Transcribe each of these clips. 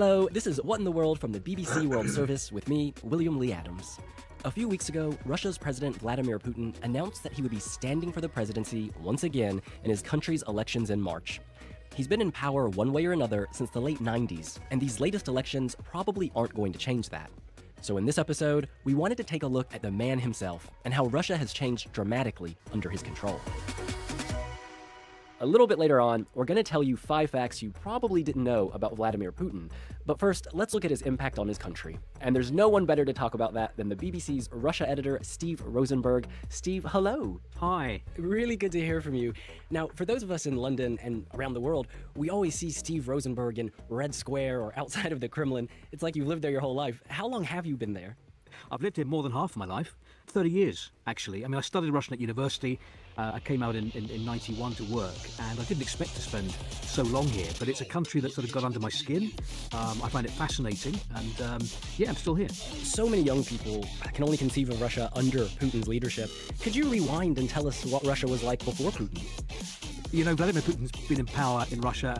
Hello, this is What in the World from the BBC World Service with me, William Lee Adams. A few weeks ago, Russia's President Vladimir Putin announced that he would be standing for the presidency once again in his country's elections in March. He's been in power one way or another since the late 90s, and these latest elections probably aren't going to change that. So in this episode, we wanted to take a look at the man himself and how Russia has changed dramatically under his control. A little bit later on, we're going to tell you 5 facts you probably didn't know about Vladimir Putin. But first, let's look at his impact on his country. And there's no one better to talk about that than the BBC's Russia editor, Steve Rosenberg. Steve, hello. Hi. Really good to hear from you. Now, for those of us in London and around the world, we always see Steve Rosenberg in Red Square or outside of the Kremlin. It's like you've lived there your whole life. How long have you been there? I've lived here more than half of my life. 30 years, actually. I mean, I studied Russian at university. I came out in 91 to work, and I didn't expect to spend so long here, but it's a country that sort of got under my skin. I find it fascinating, and yeah, I'm still here. So many young people can only conceive of Russia under Putin's leadership. Could you rewind and tell us what Russia was like before Putin? You know, Vladimir Putin's been in power in Russia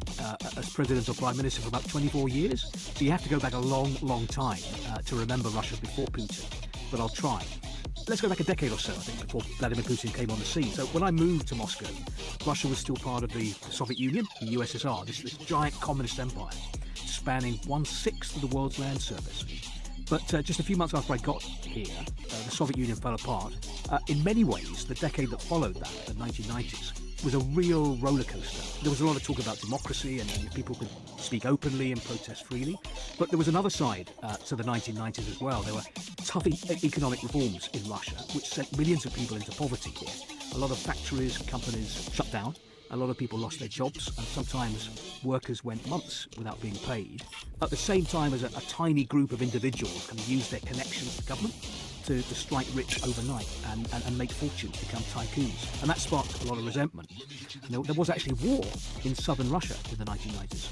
as president or prime minister for about 24 years, so you have to go back a long, long time to remember Russia before Putin, but I'll try. Let's go back a decade or so, I think, before Vladimir Putin came on the scene. So when I moved to Moscow, Russia was still part of the Soviet Union, the USSR, this giant communist empire, spanning 1/6 of the world's land surface. But just a few months after I got here, the Soviet Union fell apart. In many ways, the decade that followed that, the 1990s, was a real roller coaster. There was a lot of talk about democracy and people could speak openly and protest freely. But there was another side to the 1990s as well. There were tough economic reforms in Russia, which sent millions of people into poverty here. A lot of factories, companies shut down. A lot of people lost their jobs, and sometimes workers went months without being paid. At the same time as a tiny group of individuals kind of used their connections to government to strike rich overnight and make fortunes, become tycoons. And that sparked a lot of resentment. And there was actually war in southern Russia in the 1990s,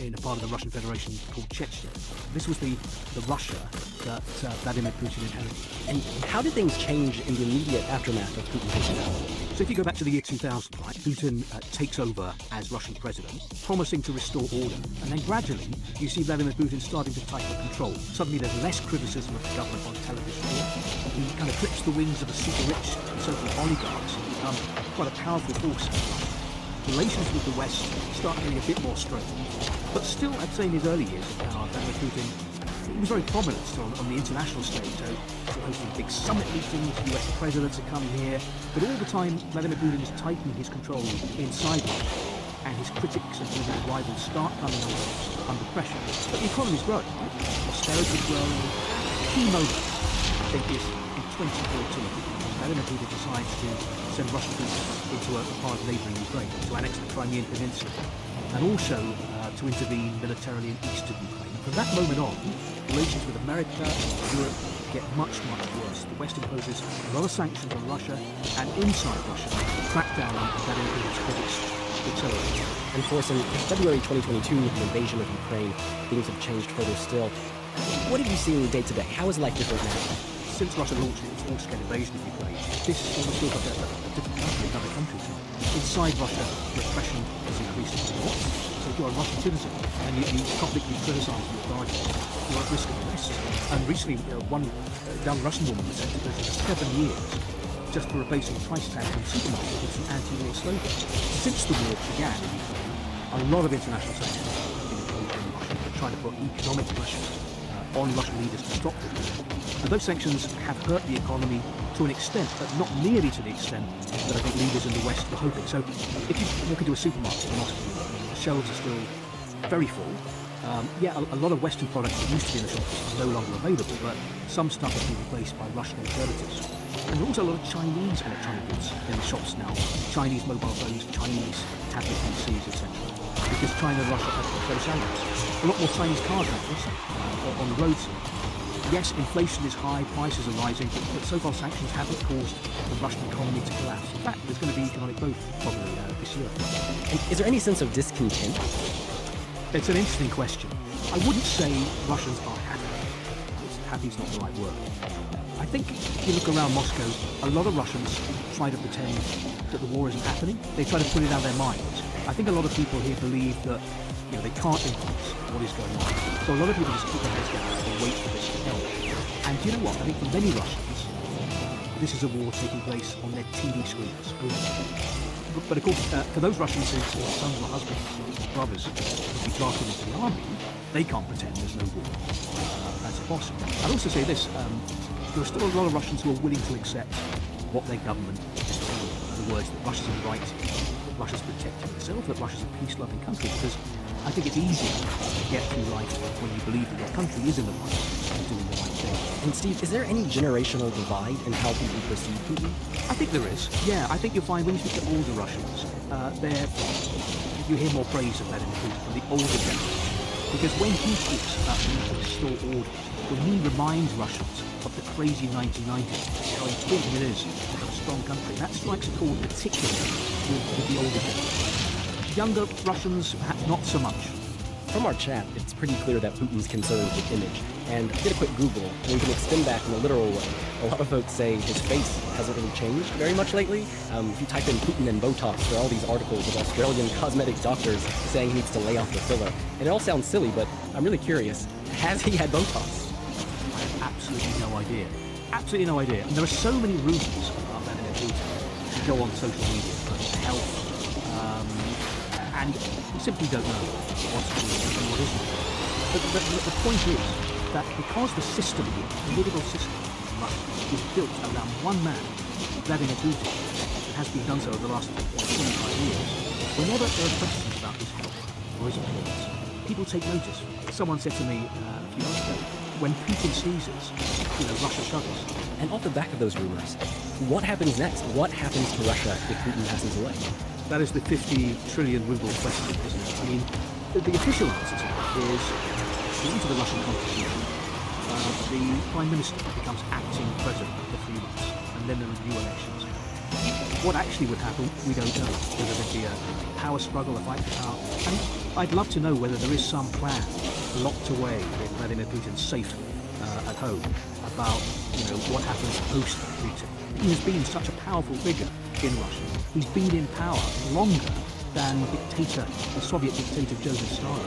in a part of the Russian Federation called Chechnya. This was the Russia that Vladimir Putin inherited. And how did things change in the immediate aftermath of Putin taking power? So if you go back to the year 2000, right, Putin takes over as Russian president, promising to restore order. And then gradually, you see Vladimir Putin starting to tighten control. Suddenly there's less criticism of the government on television. He kind of clips the wings of the super rich and so-called oligarchs and become quite a powerful force. Relations with the West start getting a bit more strained. But still, I'd say in his early years in power, Vladimir Putin, he was very prominent still on the international stage, so hosting big summit meetings, US presidents are coming here, but all the time Vladimir Putin is tightening his control inside Russia, and his critics and his rivals start coming under pressure. But the economy's growing, right? Austerity's growing. The key moment, I think, is in 2014. Vladimir Putin decides to send Russian troops into a part of neighbouring Ukraine, to annex the Crimean Peninsula, and also to intervene militarily in eastern Ukraine. And from that moment on, relations with America and Europe get much, much worse. The West imposes a lot of sanctions on Russia, and inside Russia, the crackdown on Vladimir Putin's critics accelerates. And of course, in February 2022, with the invasion of Ukraine, things have changed further still. What have you seen day to day? How is life different now? Since Russia launched its full-scale invasion of Ukraine, this almost feels like a different country, another country to me. Inside Russia, repression has increased a lot. So if you're a Russian citizen and you publicly criticise the authorities, you're at risk of arrest. And recently, one young Russian woman was sentenced to 7 years just for replacing price tags in supermarkets with some anti-war slogans. Since the war began in Ukraine, a lot of international sanctions have been imposed on Russia to try to put economic pressure on Russian leaders to stop the war. And those sanctions have hurt the economy to an extent, but not nearly to the extent that I think leaders in the West were hoping. So if you walk into a supermarket in Moscow, the shelves are still very full. A lot of Western products that used to be in the shops are no longer available, but some stuff has been replaced by Russian alternatives. And there are also a lot of Chinese electronic goods in the shops now. Chinese mobile phones, Chinese tablet PCs, etc. Because China and Russia have close allies. A lot more Chinese cars now on the roads. Yes, inflation is high, prices are rising, but so far sanctions haven't caused the Russian economy to collapse. In fact, there's going to be economic growth probably this year. And is there any sense of discontent? It's an interesting question. I wouldn't say Russians are happy. Happy is not the right word. I think if you look around Moscow, a lot of Russians try to pretend that the war isn't happening. They try to put it out of their minds. I think a lot of people here believe that they can't influence what is going on. So a lot of people just put their heads down and wait for this to help. And do you know what? I think for many Russians, this is a war taking place on their TV screens. But of course, for those Russians whose sons or husbands or brothers would be drafted into the army, they can't pretend there's no war. That's impossible. I'd also say this, there are still a lot of Russians who are willing to accept what their government is doing. In other words, that Russia's in the right, that Russia's protecting itself, that Russia's a peace-loving country, because I think it's easier to get through life when you believe that your country is in the right and doing the right thing. And Steve, is there any generational divide in how people perceive Putin? I think there is. Yeah, I think you'll find when you speak to older Russians, you hear more praise of Vladimir Putin from the older generation. Because when he talks about the need to restore order, when he reminds Russians of the crazy 1990s, how important it is to have a strong country, that strikes a chord particularly with the older generation. Younger Russians, perhaps not so much. From our chat, it's pretty clear that Putin's concerned with image. And I did a quick Google, and we can extend back in a literal way. A lot of folks say his face hasn't really changed very much lately. If you type in Putin and Botox, there are all these articles of Australian cosmetic doctors saying he needs to lay off the filler. And it all sounds silly, but I'm really curious. Has he had Botox? I have absolutely no idea. Absolutely no idea. And there are so many rumors about Vladimir Putin. You go on social media, about his health, and you simply don't know what's true and what isn't. But the point is that because the system, the political system in Russia is built around one man, Vladimir Putin, and has been done so over the last 25 years, whenever there are questions about his health or his appearance, people take notice. Someone said to me a few months ago, when Putin sneezes, Russia shudders. And off the back of those rumors, what happens next? What happens to Russia if Putin passes away? That is the 50 trillion ruble question, isn't it? I mean, the official answer to that is, according to the Russian constitution, the Prime Minister becomes acting president for 3 months, and then there are new elections. What actually would happen, we don't know. Whether there'd be a power struggle, a fight for power. And I'd love to know whether there is some plan locked away in Vladimir Putin's safe at home about, what happens post-Putin. He has been such a powerful figure in Russia. He's been in power longer than the Soviet dictator Joseph Stalin.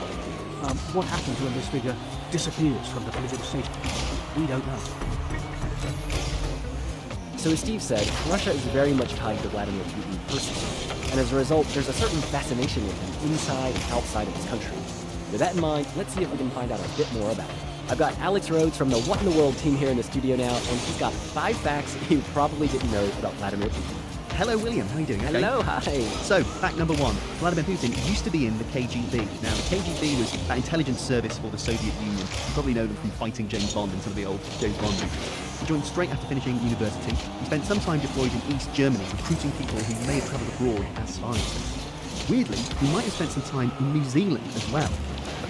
What happens when this figure disappears from the political stage? We don't know. So as Steve said, Russia is very much tied to Vladimir Putin personally, and as a result, there's a certain fascination with him inside and outside of his country. With that in mind, let's see if we can find out a bit more about it. I've got Alex Rhodes from the What in the World team here in the studio now, and he's got 5 facts you probably didn't know about Vladimir Putin. Hello, William. How are you doing? Okay. Hello, hi. So, fact number 1. Vladimir Putin used to be in the KGB. Now, the KGB was that intelligence service for the Soviet Union. You probably know them from fighting James Bond in some of the old James Bond movies. He joined straight after finishing university. He spent some time deployed in East Germany, recruiting people who may have travelled abroad as spies. Weirdly, he might have spent some time in New Zealand as well.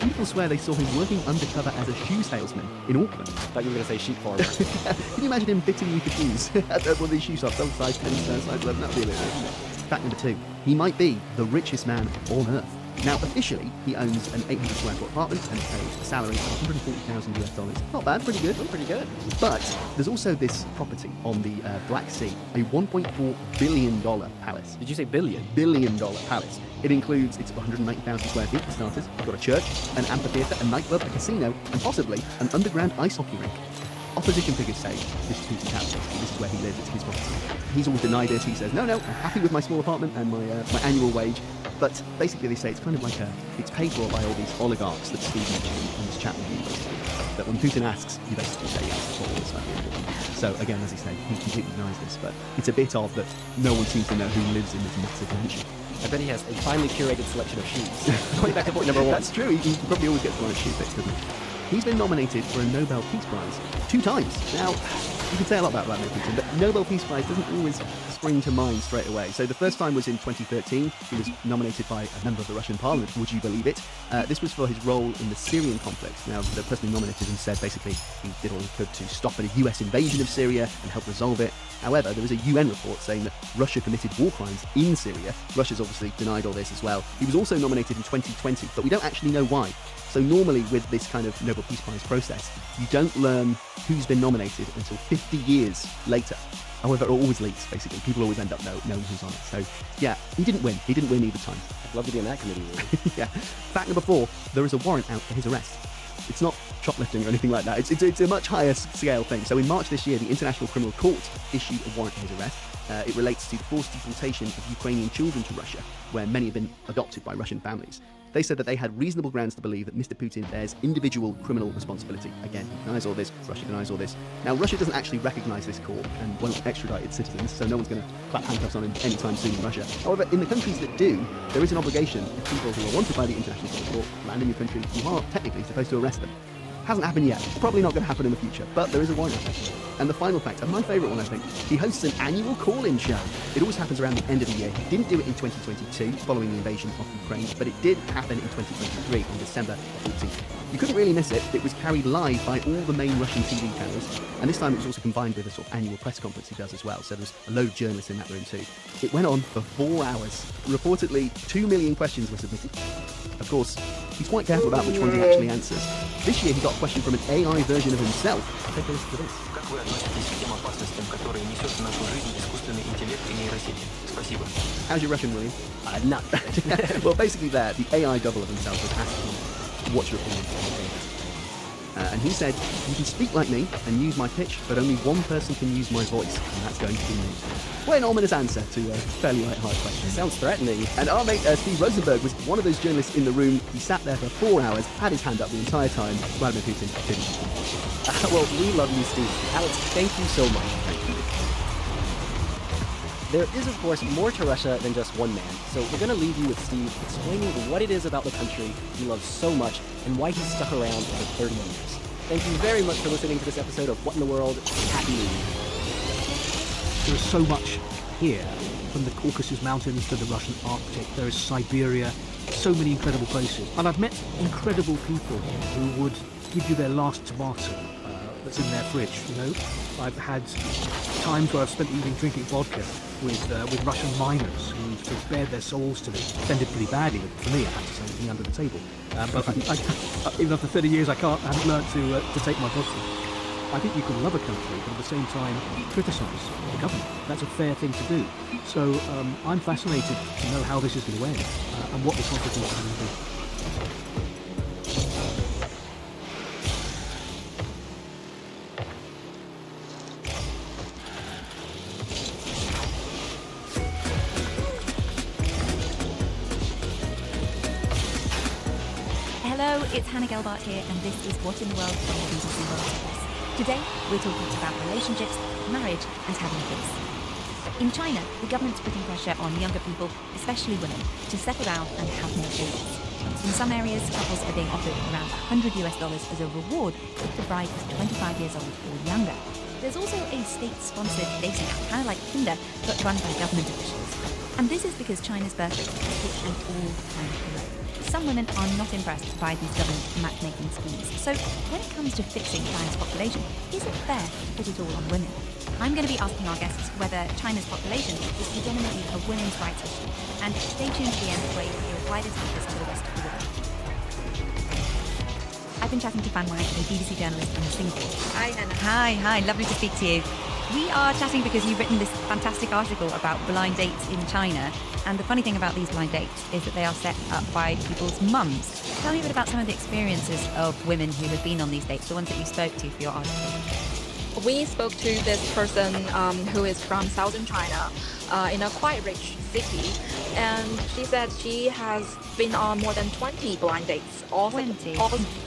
People swear they saw him working undercover as a shoe salesman in Auckland. I thought you were going to say sheep farmer. Can you imagine him fitting you for shoes at one of these shoe shops, some size 10, size 11? That would be a bit weird. Fact number 2. He might be the richest man on Earth. Now, officially, he owns an 800 square foot apartment and pays a salary of $140,000 US. Not bad, pretty good. Pretty good. But there's also this property on the Black Sea, a $1.4 billion palace. Did you say billion? $1 billion palace. It includes, it's 190,000 square feet for starters. It's got a church, an amphitheatre, a nightclub, a casino, and possibly an underground ice hockey rink. Opposition figures say this is Putin's house, this is where he lives, it's his property. He's always denied it. He says, no, I'm happy with my small apartment and my annual wage. But basically they say it's kind of like it's paid for by all these oligarchs that Steve mentioned in this chat with you, basically. That when Putin asks, you basically say yes, that's all this important. So again, as he said, he completely denies this, but it's a bit odd that no one seems to know who lives in this massive mansion. I bet he has a finely curated selection of shoes. Going back to point number 1. That's true, he probably always gets the right shoe pick, doesn't he? He's been nominated for a Nobel Peace Prize 2 times. Now, you can say a lot about Vladimir Putin, but Nobel Peace Prize doesn't always spring to mind straight away. So the first time was in 2013. He was nominated by a member of the Russian parliament, would you believe it? This was for his role in the Syrian conflict. Now, the person who nominated him said basically he did all he could to stop a US invasion of Syria and help resolve it. However, there was a UN report saying that Russia committed war crimes in Syria. Russia's obviously denied all this as well. He was also nominated in 2020, but we don't actually know why. So normally with this kind of Nobel Peace Prize process, you don't learn who's been nominated until 50 50 years later. However, it always leaks, basically. People always end up knowing who's on it. So, yeah, he didn't win. He didn't win either time. I'd love to be in that committee. Yeah. Fact number 4, there is a warrant out for his arrest. It's not shoplifting or anything like that. It's a much higher scale thing. So in March this year, the International Criminal Court issued a warrant for his arrest. It relates to the forced deportation of Ukrainian children to Russia, where many have been adopted by Russian families. They said that they had reasonable grounds to believe that Mr. Putin bears individual criminal responsibility. Again, he denies all this, Russia denies all this. Now, Russia doesn't actually recognise this court and won't extradite its citizens, so no one's going to clap handcuffs on him anytime soon in Russia. However, in the countries that do, there is an obligation if people who are wanted by the International Criminal Court land in your country, you are technically supposed to arrest them. Hasn't happened yet, probably not going to happen in the future, but there is a warrant. And the final fact, and my favourite one I think, he hosts an annual call-in show. It always happens around the end of the year. He didn't do it in 2022, following the invasion of Ukraine, but it did happen in 2023 on December 14th. You couldn't really miss it. It was carried live by all the main Russian TV channels, and this time it was also combined with a sort of annual press conference he does as well, so there was a load of journalists in that room too. It went on for 4 hours. Reportedly, 2 million questions were submitted. Of course, he's quite careful about which ones he actually answers. This year he got a question from an AI version of himself. Take a listen to this. Как вы относитесь к тем опасностям, которые несет в нашу жизнь искусственный интеллект и нейросети? Спасибо. How's your Russian, William? Not. Well, basically the AI double of himself was asked him, what's your opinion on AI? And he said, you can speak like me and use my pitch, but only one person can use my voice, and that's going to be me. Quite an ominous answer to a fairly light-hearted question. Sounds threatening. And our mate Steve Rosenberg was one of those journalists in the room. He sat there for 4 hours, had his hand up the entire time. Vladimir Putin didn't. Well, we love you, Steve. Alex, thank you so much. There is, of course, more to Russia than just one man, so we're going to leave you with Steve explaining what it is about the country he loves so much and why he's stuck around for 30 years. Thank you very much for listening to this episode of What in the World? Happy New Year. There is so much here, from the Caucasus Mountains to the Russian Arctic. There is Siberia, so many incredible places. And I've met incredible people who would give you their last tomato that's in their fridge, you know. I've had times where I've spent the evening drinking vodka with Russian miners who sort of bared their souls to me. Offended pretty badly, but for me, I had to say anything under the table. But even after 30 years, I haven't learned to take my vodka. I think you can love a country, but at the same time, criticise the government. That's a fair thing to do. So I'm fascinated to know how this is going to end and what the consequences are going to be. Hello, it's Hannah Gelbart here, and this is What in the World from the BBC World Service. Today, we're talking about relationships, marriage, and having kids. In China, the government's putting pressure on younger people, especially women, to settle down and have more babies. In some areas, couples are being offered around $100 as a reward if the bride is 25 years old or younger. There's also a state-sponsored dating app, kind of like Tinder, but run by government officials. And this is because China's birth rate has hit an all-time low. Some women are not impressed by these government matchmaking schemes. So when it comes to fixing China's population, is it fair to put it all on women? I'm going to be asking our guests whether China's population is predominantly a women's rights issue. And stay tuned to the end where you'll hear why this matters to the rest of the world. I've been chatting to Fan Wang, a BBC journalist in Singapore. Hi, Hannah. Hi, lovely to speak to you. We are chatting because you've written this fantastic article about blind dates in China. And the funny thing about these blind dates is that they are set up by people's mums. Tell me a bit about some of the experiences of women who have been on these dates, the ones that you spoke to for your article. We spoke to this person who is from southern China in a quite rich city, and she said she has been on more than 20 blind dates. 20?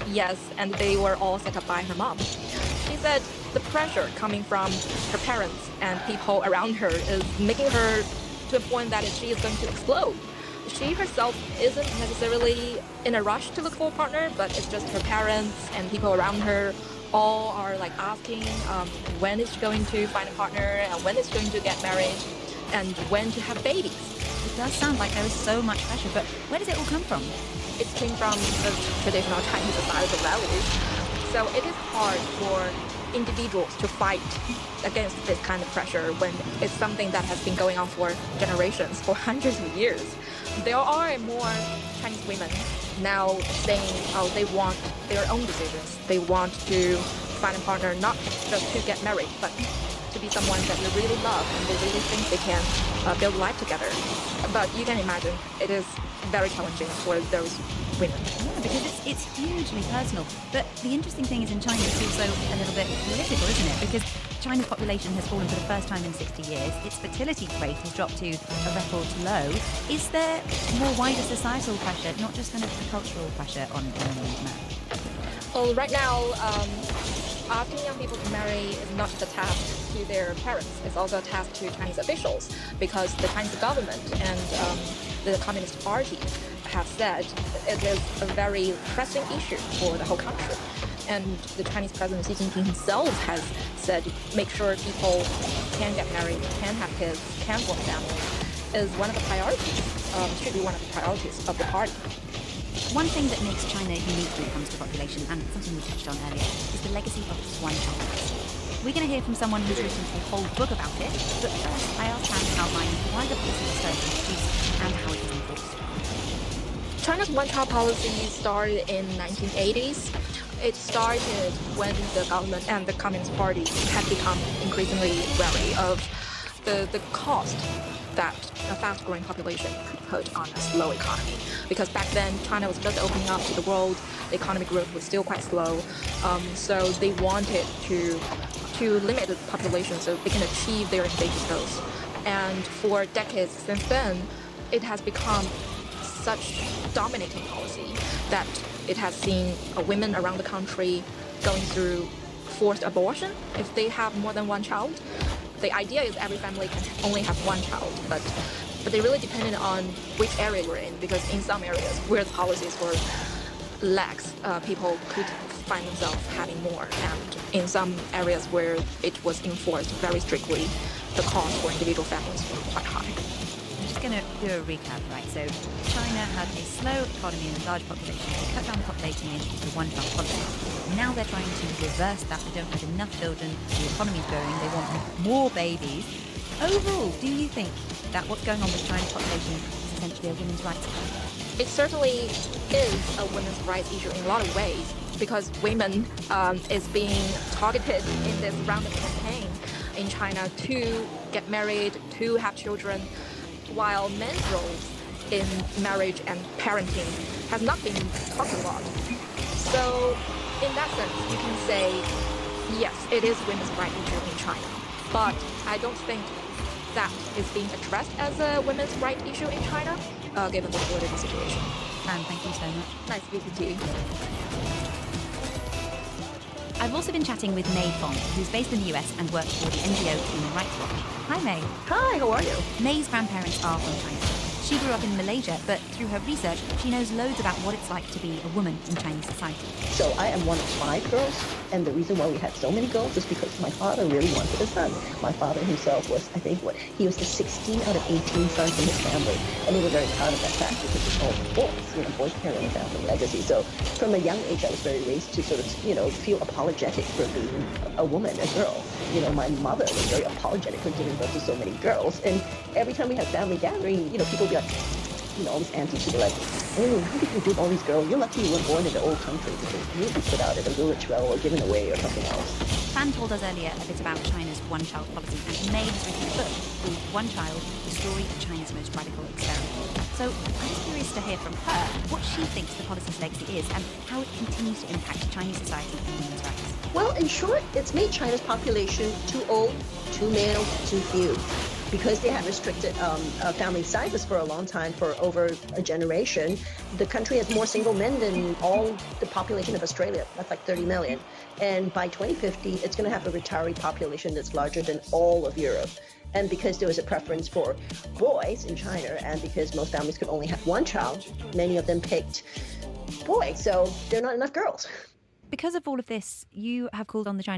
Yes, and they were all set up by her mom. She said the pressure coming from her parents and people around her is making her to a point that she is going to explode. She herself isn't necessarily in a rush to look for a partner, but it's just her parents and people around her all are like asking when is she going to find a partner and when is she going to get married and when to have babies. It does sound like there is so much pressure, but where does it all come from? It came from the traditional Chinese societal values. So it is hard for individuals to fight against this kind of pressure when it's something that has been going on for generations, for hundreds of years. There are more Chinese women now saying, oh, they want their own decisions. They want to find a partner not just to get married, but to be someone that you really love and they really think they can build life together. But you can imagine it is very challenging for those women. Yeah, because it's hugely personal. But the interesting thing is in China, it's also a little bit political, isn't it? Because China's population has fallen for the first time in 60 years. Its fertility rate has dropped to a record low. Is there more wider societal pressure, not just kind of the cultural pressure on women to marry? Well, right now, asking young people to marry is not just a task to their parents, it's also a task to Chinese officials, because the Chinese government and the Communist Party have said it is a very pressing issue for the whole country. And the Chinese President Xi Jinping himself has said, make sure people can get married, can have kids, can form families, is one of the priorities, should be one of the priorities of the party. One thing that makes China unique when it comes to population, and something we touched on earlier, is the legacy of its one-child policy. We're going to hear from someone who's written a whole book about it, but first I asked Anne to outline why the policy was first introduced and how it is enforced. China's one-child policy started in 1980s. It started when the government and the Communist Party had become increasingly wary of the cost that a fast-growing population could put on a slow economy. Because back then, China was just opening up to the world, the economic growth was still quite slow, so they wanted to limit the population so they can achieve their ambitious goals. And for decades since then, it has become such dominating policy that it has seen women around the country going through forced abortion if they have more than one child. The idea is every family can only have one child, but they really depended on which area we're in, because in some areas where the policies were lax, people could find themselves having more, and in some areas where it was enforced very strictly, the cost for individual families were quite high. I'm just going to do a recap, right? So China had a slow economy and a large population. They cut down the population and introduced the one-child policy. Now they're trying to reverse that. They don't have enough children. The economy's growing. They want more babies. Overall, do you think that what's going on with China's population is essentially a women's rights issue? It certainly is a women's rights issue in a lot of ways, because women is being targeted in this round of campaign in China to get married, to have children, while men's roles in marriage and parenting has not been talked a lot. So in that sense, you can say, yes, it is women's rights issue in China, but I don't think that is being addressed as a women's rights issue in China, given the political situation. Anne, thank you so much. Nice speaking to you. I've also been chatting with Mei Fong, who's based in the US and works for the NGO Human Rights Watch. Hi, Mei. Hi, how are you? Mei's grandparents are from China. She grew up in Malaysia, but through her research, she knows loads about what it's like to be a woman in Chinese society. So I am one of 5 girls, and the reason why we had so many girls is because my father really wanted a son. My father himself was, I think, he was the 16 out of 18 sons in his family, and we were very proud of that fact because it's all boys, boys carrying the family legacy. So from a young age, I was very raised to sort of, feel apologetic for being a woman, a girl. My mother was very apologetic for giving birth to so many girls, and every time we had family gathering, people would be like, all these aunties would be like, oh, how did you give all these girls? You're lucky you weren't born in the old country because you would be put out at a village well or given away or something else. Fan told us earlier a bit about China's one-child policy, and Mei has written a book called One Child, the story of China's most radical experiment. So I'm curious to hear from her what she thinks the policy's legacy is and how it continues to impact Chinese society and women's rights. Well, in short, it's made China's population too old, too male, too few. Because they have restricted family sizes for a long time, for over a generation, the country has more single men than all the population of Australia. That's like 30 million. And by 2050, it's going to have a retiree population that's larger than all of Europe. And because there was a preference for boys in China, and because most families could only have one child, many of them picked boys. So there are not enough girls. Because of all of this, you have called on the Chinese